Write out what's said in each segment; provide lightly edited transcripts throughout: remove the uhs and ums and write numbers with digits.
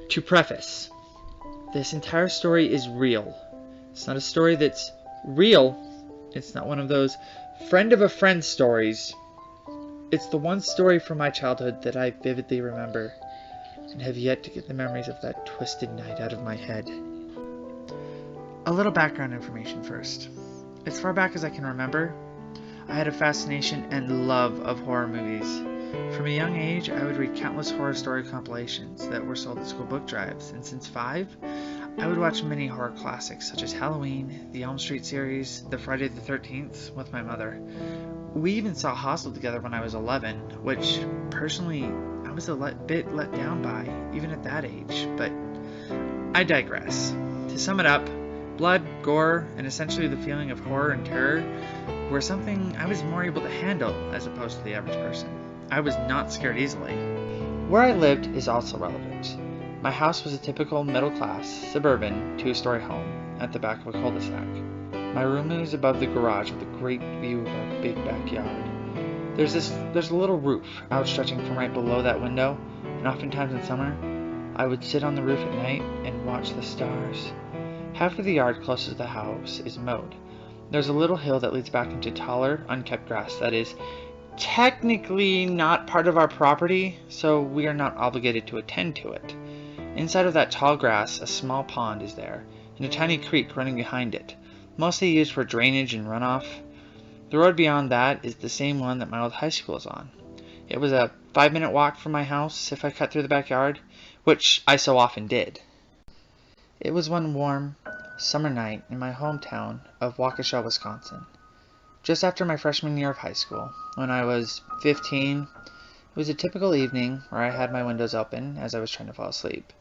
To preface, this entire story is real. It's not a story that's real. It's not one of those friend of a friend stories. It's the one story from my childhood that I vividly remember and have yet to get the memories of that twisted night out of my head. A little background information first. As far back as I can remember, I had a fascination and love of horror movies. From a young age, I would read countless horror story compilations that were sold at school book drives, and since 5, I would watch many horror classics such as Halloween, the Elm Street series, the Friday the 13th with my mother. We even saw Hostel together when I was 11, which personally I was a bit let down by, even at that age, but I digress. To sum it up, blood, gore, and essentially the feeling of horror and terror were something I was more able to handle as opposed to the average person. I was not scared easily. Where I lived is also relevant. My house was a typical middle-class, suburban, 2-story home at the back of a cul-de-sac. My room is above the garage with a great view of our big backyard. There's a little roof outstretching from right below that window, and oftentimes in summer, I would sit on the roof at night and watch the stars. Half of the yard closest to the house is mowed. There's a little hill that leads back into taller, unkept grass that is technically not part of our property, so we are not obligated to attend to it. Inside of that tall grass, a small pond is there, and a tiny creek running behind it, mostly used for drainage and runoff. The road beyond that is the same one that my old high school is on. It was a 5-minute walk from my house if I cut through the backyard, which I so often did. It was one warm summer night in my hometown of Waukesha, Wisconsin. Just after my freshman year of high school, when I was 15, it was a typical evening where I had my windows open as I was trying to fall asleep.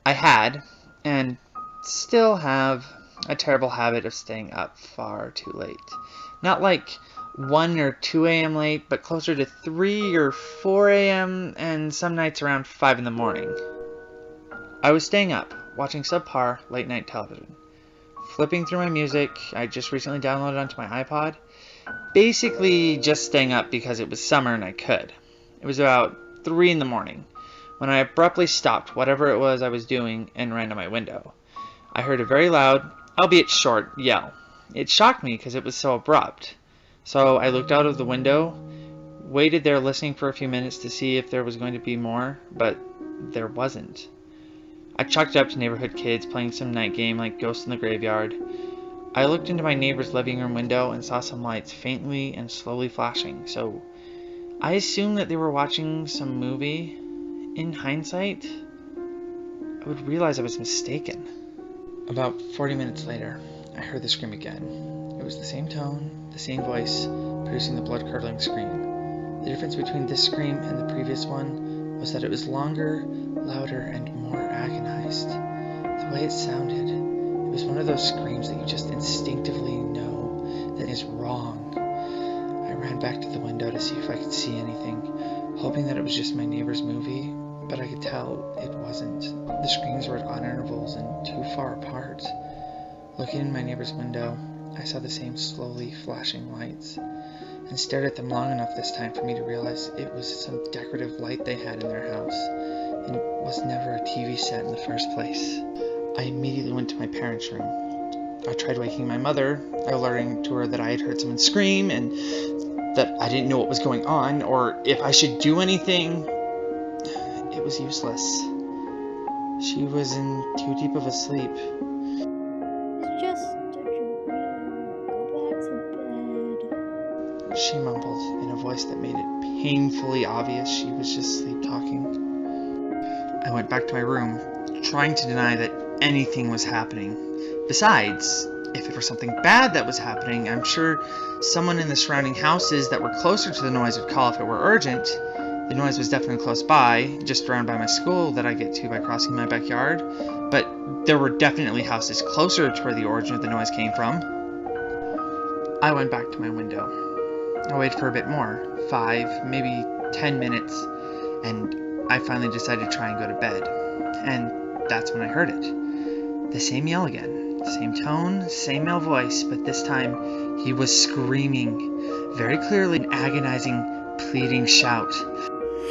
I had, and still have, a terrible habit of staying up far too late. Not like 1 or 2 a.m. late, but closer to 3 or 4 a.m. and some nights around 5 in the morning. I was staying up, watching subpar late-night television. Flipping through my music I just recently downloaded onto my iPod. Basically just staying up because it was summer and I could. It was about 3 in the morning when I abruptly stopped whatever it was I was doing and ran to my window. I heard a very loud, albeit short, yell. It shocked me because it was so abrupt. So I looked out of the window, waited there listening for a few minutes to see if there was going to be more, but there wasn't. I chalked it up to neighborhood kids playing some night game like Ghost in the Graveyard. I looked into my neighbor's living room window and saw some lights faintly and slowly flashing, so I assumed that they were watching some movie. In hindsight, I would realize I was mistaken. About 40 minutes later, I heard the scream again. It was the same tone, the same voice, producing the blood-curdling scream. The difference between this scream and the previous one was that it was longer, louder, and more agonized. The way it sounded, it was one of those screams that you just instinctively know that is wrong. I ran back to the window to see if I could see anything, hoping that it was just my neighbor's movie, but I could tell it wasn't. The screams were at odd intervals and too far apart. Looking in my neighbor's window, I saw the same slowly flashing lights, and stared at them long enough this time for me to realize it was some decorative light they had in their house, and it was never a TV set in the first place. I immediately went to my parents' room. I tried waking my mother, alerting to her that I had heard someone scream and that I didn't know what was going on, or if I should do anything. It was useless. She was in too deep of a sleep. It's just a dream. Go back to bed. She mumbled in a voice that made it painfully obvious she was just sleep-talking. I went back to my room, trying to deny that anything was happening. Besides, if it were something bad that was happening, I'm sure someone in the surrounding houses that were closer to the noise would call if it were urgent. The noise was definitely close by, just around by my school that I get to by crossing my backyard, but there were definitely houses closer to where the origin of the noise came from. I went back to my window. I waited for a bit more, 5, maybe 10 minutes, and I finally decided to try and go to bed. And that's when I heard it. The same yell again, same tone, same male voice, but this time he was screaming, very clearly an agonizing, pleading shout.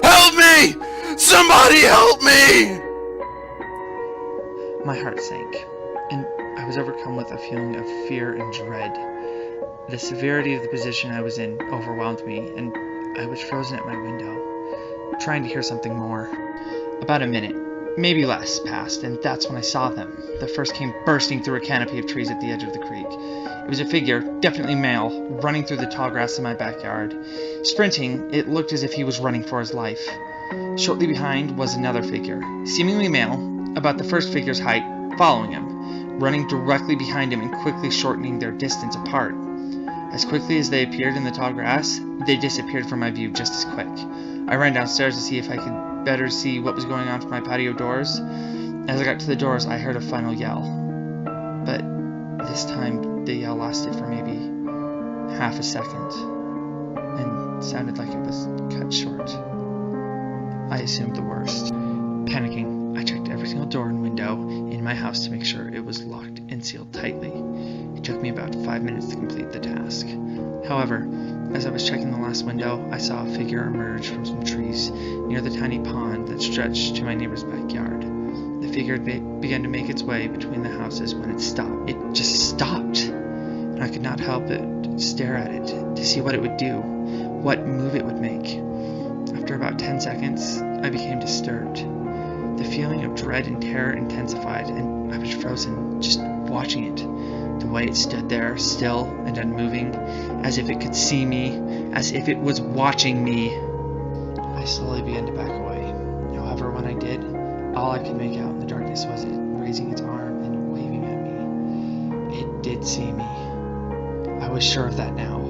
Help me! Somebody help me! My heart sank, and I was overcome with a feeling of fear and dread. The severity of the position I was in overwhelmed me, and I was frozen at my window, trying to hear something more. About a minute, maybe less, passed, and that's when I saw them. The first came bursting through a canopy of trees at the edge of the creek. It was a figure, definitely male, running through the tall grass in my backyard. Sprinting, it looked as if he was running for his life. Shortly behind was another figure, seemingly male, about the first figure's height, following him, running directly behind him and quickly shortening their distance apart. As quickly as they appeared in the tall grass, they disappeared from my view just as quick. I ran downstairs to see if I could better see what was going on from my patio doors. As I got to the doors, I heard a final yell. But this time, the yell lasted for maybe half a second, and sounded like it was cut short. I assumed the worst. Panicking, I checked every single door and window in my house to make sure it was locked and sealed tightly. It took me about 5 minutes to complete the task. However, as I was checking the last window, I saw a figure emerge from some trees near the tiny pond that stretched to my neighbor's backyard. The figure began to make its way between the houses when it stopped. It just stopped, and I could not help but stare at it to see what it would do, what move it would make. After about 10 seconds, I became disturbed. The feeling of dread and terror intensified, and I was frozen, just watching it. The way it stood there, still and unmoving, as if it could see me, as if it was watching me. I slowly began to back away. However, when I did, all I could make out in the darkness was it raising its arm and waving at me. It did see me. I was sure of that now.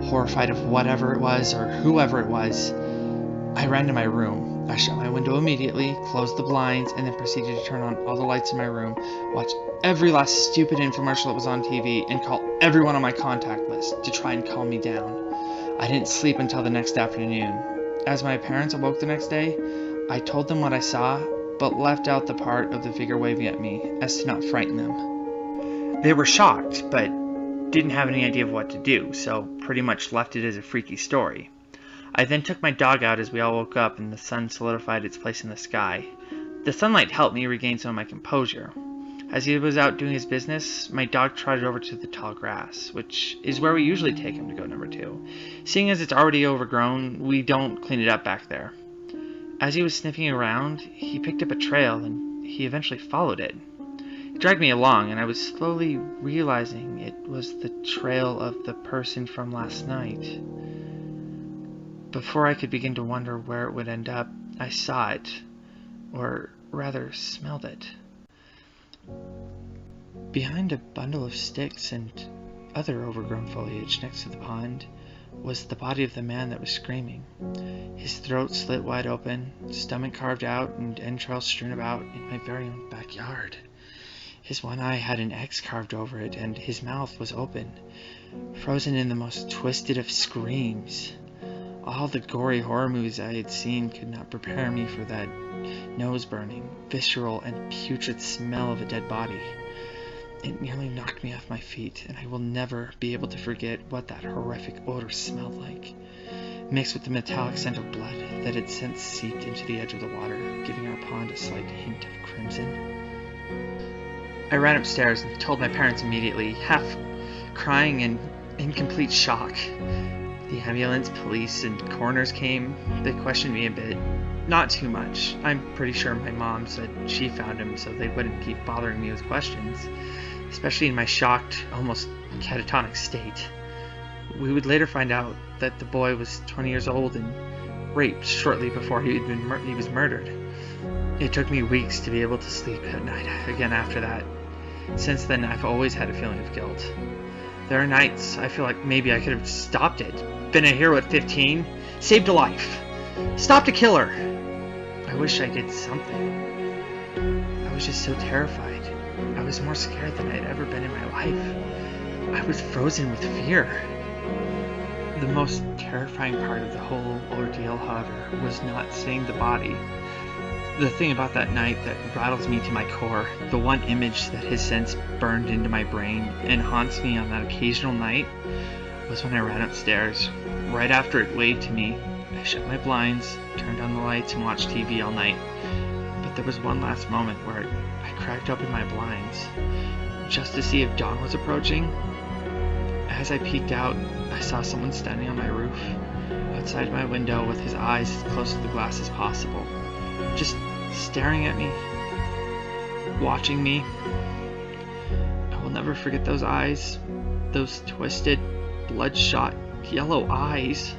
Horrified of whatever it was or whoever it was, I ran to my room. I shut my window immediately, closed the blinds, and then proceeded to turn on all the lights in my room, watch every last stupid infomercial that was on TV, and call everyone on my contact list to try and calm me down. I didn't sleep until the next afternoon. As my parents awoke the next day, I told them what I saw, but left out the part of the figure waving at me, as to not frighten them. They were shocked, but didn't have any idea of what to do, so pretty much left it as a freaky story. I then took my dog out as we all woke up and the sun solidified its place in the sky. The sunlight helped me regain some of my composure. As he was out doing his business, my dog trotted over to the tall grass, which is where we usually take him to go number 2. Seeing as it's already overgrown, we don't clean it up back there. As he was sniffing around, he picked up a trail and he eventually followed it. He dragged me along and I was slowly realizing it was the trail of the person from last night. Before I could begin to wonder where it would end up, I saw it, or rather smelled it. Behind a bundle of sticks and other overgrown foliage next to the pond was the body of the man that was screaming. His throat slit wide open, stomach carved out, and entrails strewn about in my very own backyard. His one eye had an X carved over it, and his mouth was open, frozen in the most twisted of screams. All the gory horror movies I had seen could not prepare me for that nose-burning, visceral, and putrid smell of a dead body. It nearly knocked me off my feet, and I will never be able to forget what that horrific odor smelled like, mixed with the metallic scent of blood that had since seeped into the edge of the water, giving our pond a slight hint of crimson. I ran upstairs and told my parents immediately, half crying and in complete shock. The ambulance, police, and coroners came. They questioned me a bit. Not too much. I'm pretty sure my mom said she found him so they wouldn't keep bothering me with questions, especially in my shocked, almost catatonic state. We would later find out that the boy was 20 years old and raped shortly before he was murdered. It took me weeks to be able to sleep at night again after that. Since then, I've always had a feeling of guilt. There are nights I feel like maybe I could have stopped it. Been a hero at 15, saved a life, stopped a killer. I wish I did something. I was just so terrified. I was more scared than I'd ever been in my life. I was frozen with fear. The most terrifying part of the whole ordeal, however, was not seeing the body. The thing about that night that rattles me to my core, the one image that has since burned into my brain and haunts me on that occasional night, was when I ran upstairs. Right after it waved to me, I shut my blinds, turned on the lights, and watched TV all night. But there was one last moment where I cracked open my blinds, just to see if dawn was approaching. As I peeked out, I saw someone standing on my roof, outside my window with his eyes as close to the glass as possible, just staring at me, watching me. I will never forget those eyes, those twisted, bloodshot, yellow eyes.